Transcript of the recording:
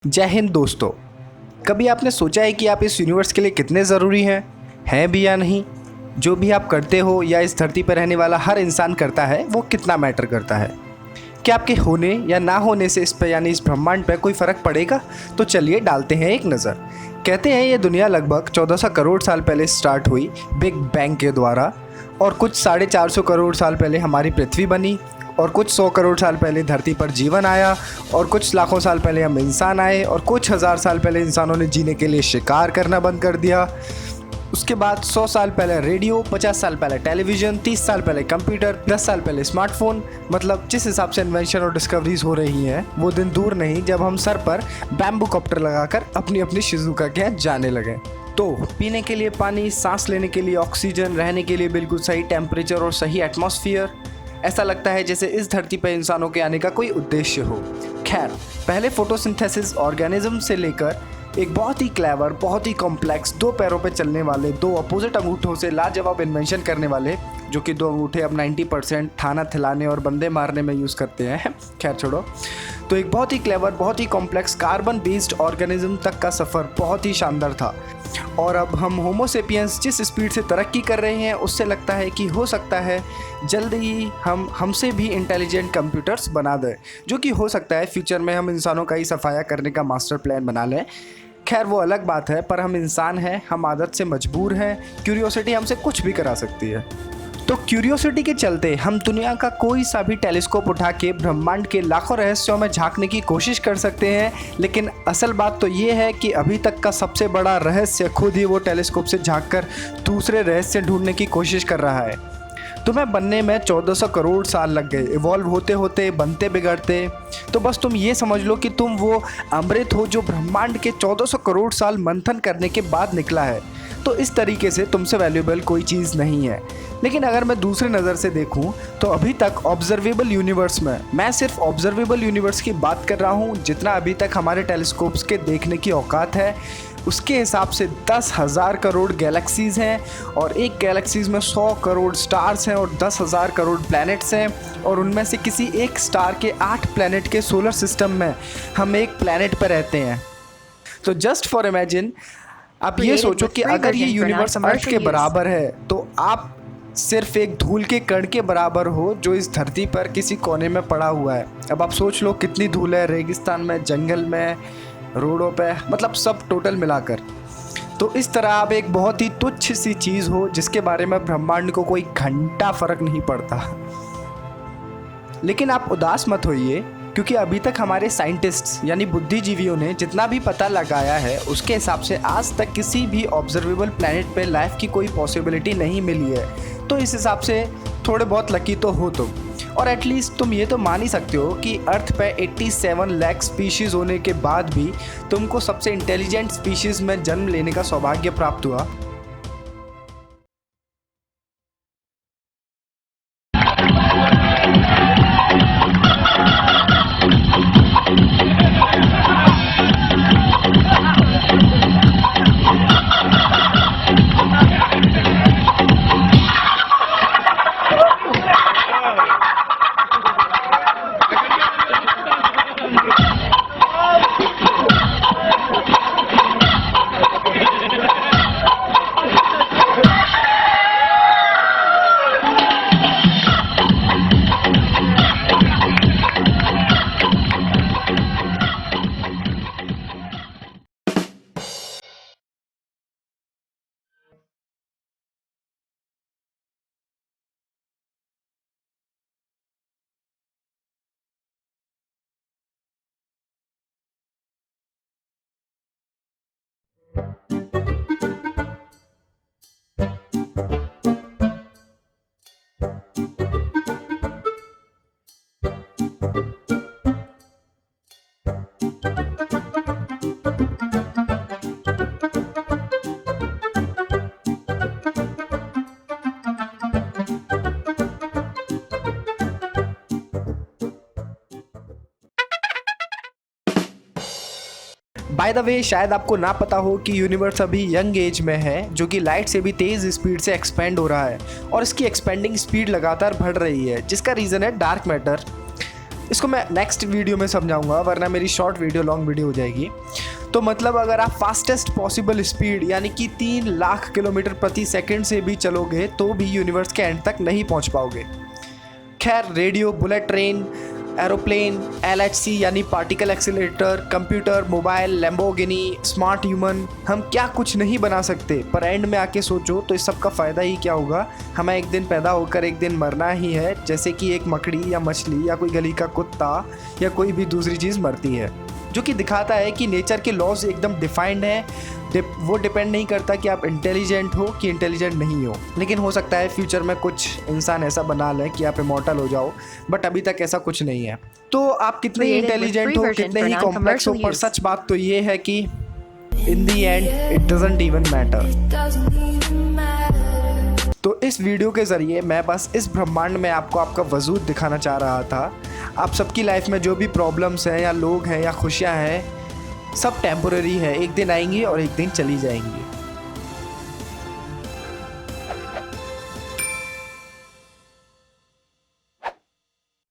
जय हिंद दोस्तों। कभी आपने सोचा है कि आप इस यूनिवर्स के लिए कितने ज़रूरी हैं भी या नहीं? जो भी आप करते हो या इस धरती पर रहने वाला हर इंसान करता है वो कितना मैटर करता है? क्या आपके होने या ना होने से इस पर यानी इस ब्रह्मांड पर कोई फ़र्क पड़ेगा? तो चलिए डालते हैं एक नज़र। कहते हैं ये दुनिया लगभग 1400 करोड़ साल पहले स्टार्ट हुई बिग बैंग के द्वारा, और कुछ 450 करोड़ साल पहले हमारी पृथ्वी बनी, और कुछ 100 करोड़ साल पहले धरती पर जीवन आया, और कुछ लाखों साल पहले हम इंसान आए, और कुछ हज़ार साल पहले इंसानों ने जीने के लिए शिकार करना बंद कर दिया। उसके बाद 100 साल पहले रेडियो, 50 साल पहले टेलीविज़न, 30 साल पहले कंप्यूटर, 10 साल पहले स्मार्टफोन। मतलब जिस हिसाब से इन्वेंशन और डिस्कवरीज हो रही हैं वो दिन दूर नहीं जब हम सर पर बैम्बू कॉप्टर लगाकर अपनी अपनी शिजुका के यहाँ जाने लगे। तो पीने के लिए पानी, सांस लेने के लिए ऑक्सीजन, रहने के लिए बिल्कुल सही टेम्परेचर और सही एटमॉस्फेयर, ऐसा लगता है जैसे इस धरती पर इंसानों के आने का कोई उद्देश्य हो। खैर, पहले फोटोसिंथेसिस ऑर्गेनिज्म से लेकर एक बहुत ही क्लेवर, बहुत ही कॉम्प्लेक्स, 2 पैरों पे चलने वाले, 2 अपोजिट अंगूठों से लाजवाब इन्वेंशन करने वाले, जो कि 2 अंगूठे अब 90% थाना थिलाने और बंदे मारने में यूज़ करते हैं। खैर छोड़ो। तो एक बहुत ही क्लेवर, बहुत ही कॉम्प्लेक्स कार्बन बेस्ड ऑर्गेनिज्म तक का सफ़र बहुत ही शानदार था। और अब हम होमो सेपियंस जिस स्पीड से तरक्की कर रहे हैं उससे लगता है कि हो सकता है जल्द ही हम हमसे भी इंटेलिजेंट कंप्यूटर्स बना दें, जो कि हो सकता है फ्यूचर में हम इंसानों का ही सफाया करने का मास्टर प्लान बना लें। खैर वो अलग बात है, पर हम इंसान हैं, हम आदत से मजबूर हैं, क्यूरियोसिटी हमसे कुछ भी करा सकती है। तो क्यूरियोसिटी के चलते हम दुनिया का कोई सा भी टेलीस्कोप उठा के ब्रह्मांड के लाखों रहस्यों में झांकने की कोशिश कर सकते हैं, लेकिन असल बात तो ये है कि अभी तक का सबसे बड़ा रहस्य खुद ही वो टेलीस्कोप से झांककर दूसरे रहस्य ढूंढने की कोशिश कर रहा है। तुम्हें बनने में 1400 करोड़ साल लग गए, इवॉल्व होते होते, बनते बिगड़ते। तो बस तुम ये समझ लो कि तुम वो अमृत हो जो ब्रह्मांड के 1400 करोड़ साल मंथन करने के बाद निकला है। तो इस तरीके से तुमसे वैल्यूएबल कोई चीज़ नहीं है। लेकिन अगर मैं दूसरे नज़र से देखूं तो अभी तक ऑब्जर्वेबल यूनिवर्स में, मैं सिर्फ ऑब्जर्वेबल यूनिवर्स की बात कर रहा हूं, जितना अभी तक हमारे टेलीस्कोप्स के देखने की औकात है उसके हिसाब से 10,000 करोड़ गैलेक्सीज़ हैं, और एक गैलेक्सीज़ में 100 करोड़ स्टार्स हैं, और 10,000 करोड़ प्लैनेट्स हैं, और उनमें से किसी एक स्टार के 8 प्लैनेट के सोलर सिस्टम में हम एक प्लैनेट पर रहते हैं। तो जस्ट फॉर इमेजिन, आप ये सोचो कि अगर ये यूनिवर्स अर्थ के बराबर है तो आप सिर्फ एक धूल के कण के बराबर हो जो इस धरती पर किसी कोने में पड़ा हुआ है। अब आप सोच लो कितनी धूल है रेगिस्तान में, जंगल में, रोडों पे, मतलब सब टोटल मिलाकर। तो इस तरह आप एक बहुत ही तुच्छ सी चीज़ हो जिसके बारे में ब्रह्मांड को कोई घंटा फर्क नहीं पड़ता। लेकिन आप उदास मत होइए, क्योंकि अभी तक हमारे साइंटिस्ट्स यानी बुद्धिजीवियों ने जितना भी पता लगाया है उसके हिसाब से आज तक किसी भी ऑब्जर्वेबल प्लैनेट पे लाइफ की कोई पॉसिबिलिटी नहीं मिली है। तो इस हिसाब से थोड़े बहुत लकी तो हो तुम, और एटलीस्ट तुम ये तो मान ही सकते हो कि अर्थ पे 87 लाख स्पीशीज़ होने के बाद भी तुमको सबसे इंटेलिजेंट स्पीशीज़ में जन्म लेने का सौभाग्य प्राप्त हुआ। बाय द वे, शायद आपको ना पता हो कि यूनिवर्स अभी यंग एज में है, जो कि लाइट से भी तेज़ स्पीड से एक्सपेंड हो रहा है, और इसकी एक्सपेंडिंग स्पीड लगातार बढ़ रही है, जिसका रीज़न है डार्क मैटर। इसको मैं नेक्स्ट वीडियो में समझाऊंगा, वरना मेरी शॉर्ट वीडियो लॉन्ग वीडियो हो जाएगी। तो मतलब अगर आप फास्टेस्ट पॉसिबल स्पीड यानी कि 3 लाख किलोमीटर प्रति सेकंड से भी चलोगे तो भी यूनिवर्स के एंड तक नहीं पहुंच पाओगे। खैर, radio, bullet train, aeroplane, LHC यानी particle accelerator, computer, mobile, Lamborghini, smart human, हम क्या कुछ नहीं बना सकते, पर एंड में आके सोचो तो इस सब का फ़ायदा ही क्या होगा। हमें एक दिन पैदा होकर एक दिन मरना ही है, जैसे कि एक मकड़ी या मछली या कोई गली का कुत्ता या कोई भी दूसरी चीज़ मरती है, जो कि दिखाता है कि नेचर के लॉज एकदम डिफाइंड है। वो डिपेंड नहीं करता कि आप इंटेलिजेंट हो कि इंटेलिजेंट नहीं हो। लेकिन हो सकता है फ्यूचर में कुछ इंसान ऐसा बना ले कि आप इमॉर्टल हो जाओ, बट अभी तक ऐसा कुछ नहीं है। तो आप कितने ही इंटेलिजेंट हो, कितने ही कॉम्प्लेक्स हो, पर सच बात तो ये है कि in the end it doesn't even matter. तो इस वीडियो के ज़रिए मैं बस इस ब्रह्मांड में आपको आपका वजूद दिखाना चाह रहा था। आप सबकी लाइफ में जो भी प्रॉब्लम्स हैं या लोग हैं या खुशियाँ हैं, सब टेम्पोरेरी है, एक दिन आएंगी और एक दिन चली जाएंगी।